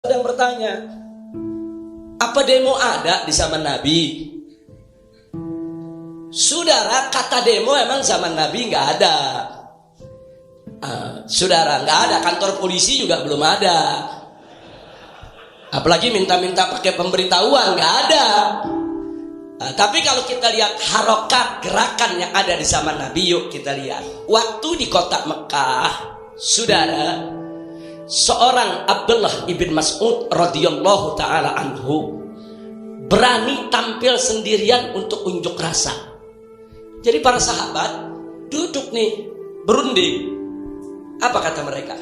Ada yang bertanya, apa demo ada di zaman Nabi? Saudara, kata demo emang zaman Nabi nggak ada. Saudara, nggak ada. Kantor polisi juga belum ada. Apalagi minta-minta pakai pemberitahuan, nggak ada. Tapi kalau kita lihat harokat gerakan yang ada di zaman Nabi, yuk kita lihat. Waktu di kota Mekah, saudara, seorang Abdullah ibn Mas'ud radhiyallahu taala anhu berani tampil sendirian untuk unjuk rasa. Jadi para sahabat duduk nih berunding. Apa kata mereka?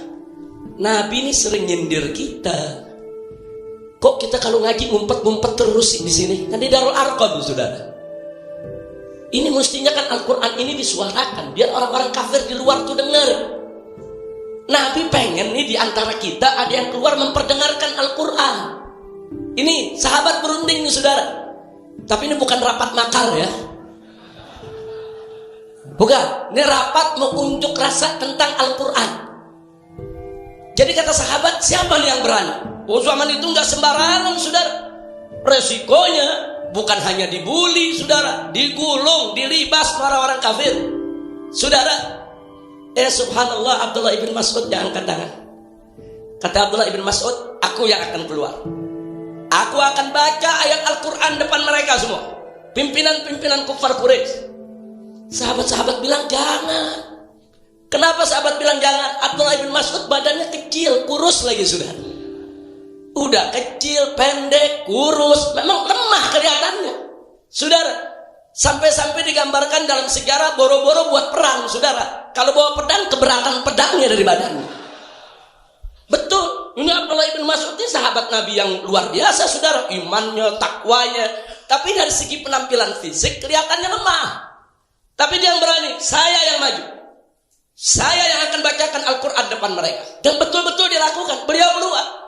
Nabi ini sering nyindir kita. Kok kita kalau ngaji ngumpet-ngumpet terus di sini? Kan di Darul Arqam, saudara. Ini mestinya kan Al-Quran ini disuarakan biar orang-orang kafir di luar tuh dengar. Nabi pengen nih di antara kita ada yang keluar memperdengarkan Al-Quran. Ini sahabat berunding nih saudara. Tapi ini bukan rapat makar ya. Bukan, ini rapat mau unjuk rasa tentang Al-Quran. Jadi kata sahabat, siapa nih yang berani? Oh, zaman itu nggak sembarangan saudara. Resikonya bukan hanya dibully saudara, digulung, dilibas para orang kafir. Saudara, subhanallah, Abdullah ibn Mas'ud yang angkat tangan. Kata Abdullah ibn Mas'ud, aku yang akan keluar. Aku akan baca ayat Al-Quran depan mereka semua. Pimpinan-pimpinan kufar Quraisy. Sahabat-sahabat bilang jangan. Kenapa sahabat bilang jangan? Abdullah ibn Mas'ud badannya kecil, kurus lagi saudara. Udah kecil, pendek, kurus, memang lemah kelihatannya. Saudara, sampai-sampai digambarkan dalam sejarah boro-boro buat perang, saudara. Kalau bawa pedang, keberatan pedangnya dari badannya. Betul, ini Abdullah ibn Mas'ud ini sahabat Nabi yang luar biasa, saudara. Imannya, takwanya. Tapi dari segi penampilan fisik kelihatannya lemah. Tapi dia yang berani, saya yang maju. Saya yang akan bacakan Al-Quran depan mereka. Dan betul-betul dilakukan, beliau keluar.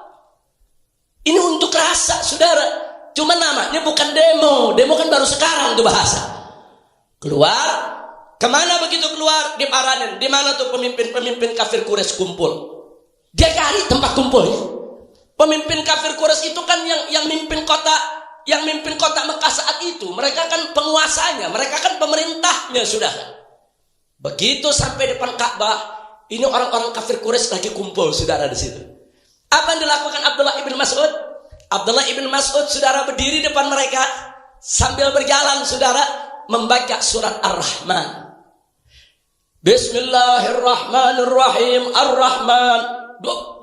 Ini untuk rasa, saudara. Cuma namanya bukan demo. Demo kan baru sekarang tuh bahasa. Keluar. Kemana begitu keluar? Di Paranen. Di mana tuh pemimpin-pemimpin kafir Quraisy kumpul? Dia cari tempat kumpulnya. Pemimpin kafir Quraisy itu kan yang mimpin kota Mekah saat itu. Mereka kan penguasanya. Mereka kan pemerintahnya, saudara. Begitu sampai depan Ka'bah, ini orang-orang kafir Quraisy lagi kumpul, saudara, di situ. Apa yang dilakukan Abdullah ibn Mas'ud? Abdullah ibn Mas'ud, saudara, berdiri depan mereka sambil berjalan, saudara, membaca surat Ar-Rahman. Bismillahirrahmanirrahim. Ar-Rahman.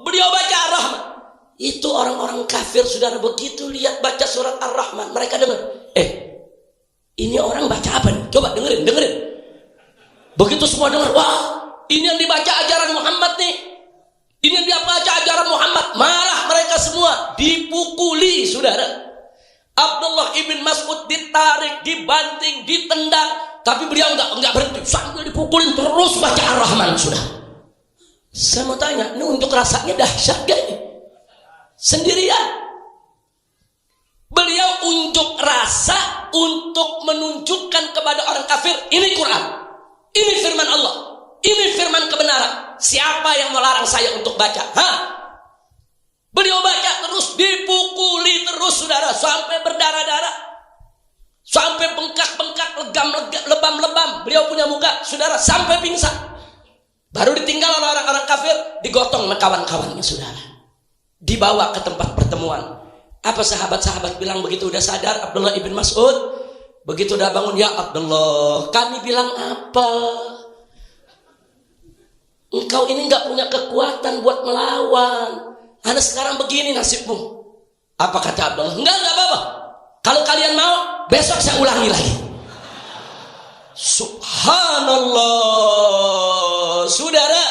Beliau baca Ar-Rahman. Itu orang-orang kafir, saudara, begitu lihat baca surat Ar-Rahman, mereka dengar. Ini orang baca apa nih? Coba dengerin. Begitu semua dengar, wah, ini yang dibaca ajaran Muhammad nih. Ini yang dia baca ajaran Muhammad. Marah mereka semua. Dipukuli, saudara. Abdullah ibn Mas'ud ditarik, dibanting, ditendang. Tapi beliau enggak berhenti. Sambil dipukulin terus baca Ar-Rahman, saudara. Saya mau tanya, ini untuk rasanya dahsyat gak ini? Sendirian. Beliau unjuk rasa untuk menunjukkan kepada orang kafir, ini Quran. Ini firman Allah. Ini firman kebenaran. Siapa yang melarang saya untuk baca? Beliau baca terus, dipukuli terus, saudara, sampai berdarah-darah, sampai bengkak-bengkak, lebam-lebam. Beliau punya muka, saudara, sampai pingsan. Baru ditinggal oleh orang-orang kafir, digotong sama kawan-kawannya, saudara. Dibawa ke tempat pertemuan. Apa sahabat-sahabat bilang begitu udah sadar Abdullah ibn Mas'ud? Begitu udah bangun, ya Abdullah, kami bilang apa? Engkau ini gak punya kekuatan buat melawan. Anda sekarang begini nasibmu. Apa kata Abdullah? Enggak apa-apa. Kalau kalian mau, besok saya ulangi lagi. Subhanallah. Saudara,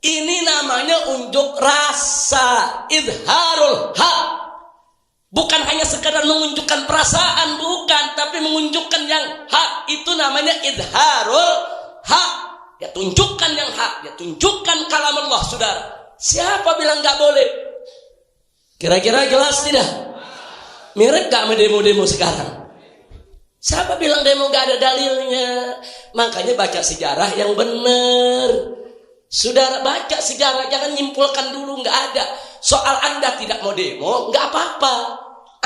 ini namanya unjuk rasa. Izharul haq. Bukan hanya sekadar menunjukkan perasaan, bukan. Tapi menunjukkan yang hak. Itu namanya izharul haq. Dia tunjukkan yang hak, dia tunjukkan kalam Allah, saudara. Siapa bilang gak boleh? Kira-kira jelas tidak? Mirip gak sama demo-demo sekarang? Siapa bilang demo gak ada dalilnya? Makanya baca sejarah yang benar. Saudara baca sejarah, jangan nyimpulkan dulu, nggak ada. Soal Anda tidak mau demo, nggak apa-apa.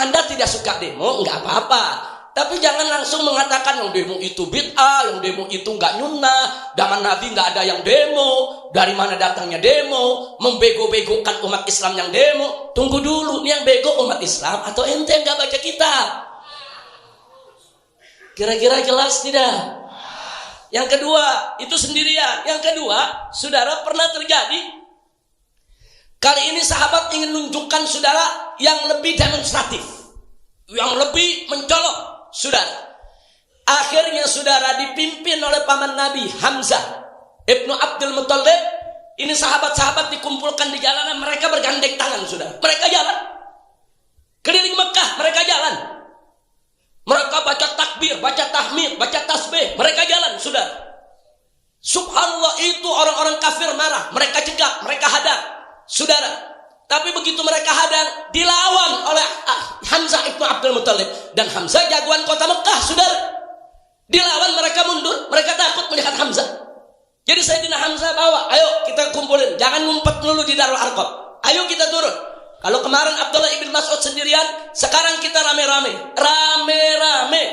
Anda tidak suka demo, nggak apa-apa. Tapi jangan langsung mengatakan yang demo itu bid'ah, yang demo itu nggak nyunnah, zaman Nabi nggak ada yang demo, dari mana datangnya demo, membego-begokan umat Islam yang demo. Tunggu dulu, ini yang bego umat Islam atau ente nggak baca kitab? Kira-kira jelas tidak? Yang kedua, itu sendirian. Yang kedua, saudara, pernah terjadi kali ini sahabat ingin menunjukkan saudara yang lebih demonstratif, yang lebih mencolok. Saudara, akhirnya saudara dipimpin oleh paman Nabi Hamzah Ibnu Abdul Muthalib. Ini sahabat-sahabat dikumpulkan di jalanan, mereka bergandeng tangan, saudara. Mereka jalan keliling Mekah, mereka jalan. Mereka baca takbir, baca tahmid, baca tasbih, mereka jalan, saudara. Subhanallah, itu orang-orang kafir marah, mereka cegah, mereka hadang, saudara. Tapi begitu mereka hadang, dilawan oleh Hamzah Ibnu Abdul Muthalib. Dan Hamzah jagoan kota Mekah, saudara. Dilawan, mereka mundur, mereka takut melihat Hamzah. Jadi Sayyidina Hamzah bawa, ayo kita kumpulin, jangan ngumpet dulu di Darul Arqam. Ayo kita turun. Kalau kemarin Abdullah ibn Mas'ud sendirian, sekarang kita rame-rame. Rame-rame.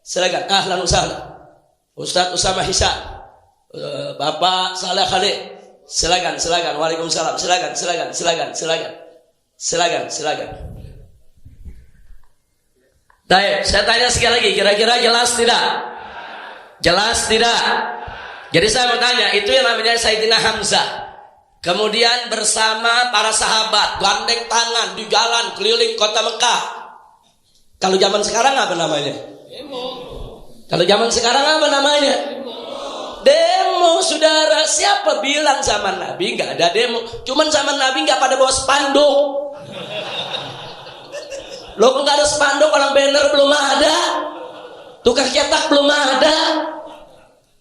Silakan, ahlan usahlan. Ustaz Usama Hisam, Bapak Saleh Khalid. Silakan. Waalaikumsalam. Silakan. Baik, saya tanya sekali lagi, kira-kira jelas tidak? Jelas tidak? Jadi saya mau tanya, itu yang namanya Sayyidina Hamzah. Kemudian bersama para sahabat gandeng tangan di jalan keliling kota Mekah. Kalau zaman sekarang apa namanya? Kalau zaman sekarang apa namanya? Demo, saudara. Siapa bilang zaman Nabi nggak ada demo? Cuman zaman Nabi nggak pada bawa spanduk. Loh, kok nggak ada spanduk? Orang banner belum ada, tukang cetak belum ada,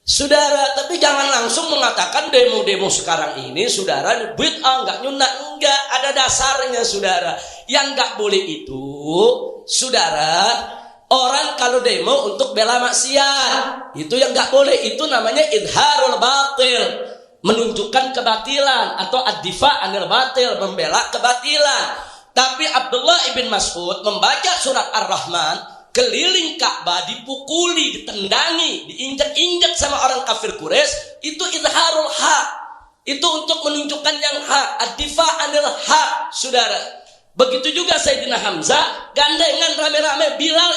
saudara. Tapi jangan langsung mengatakan demo-demo sekarang ini, saudara, bid'ah, nggak nyunnah. Enggak, ada dasarnya, saudara. Yang nggak boleh itu, saudara, orang kalau demo untuk bela maksiat, itu yang nggak boleh. Itu namanya idharul batil, menunjukkan kebatilan, atau ad-difa' anil batil, membela kebatilan. Tapi Abdullah ibn Mas'ud membaca surat Ar-Rahman, keliling Ka'bah, dipukuli, ditendangi, diinjak-injak sama orang kafir Quraisy, itu idharul haq. Itu untuk menunjukkan yang hak, ad-difa' anil haq, saudara. Begitu juga Sayyidina Hamzah gandengan rame-rame Bilal.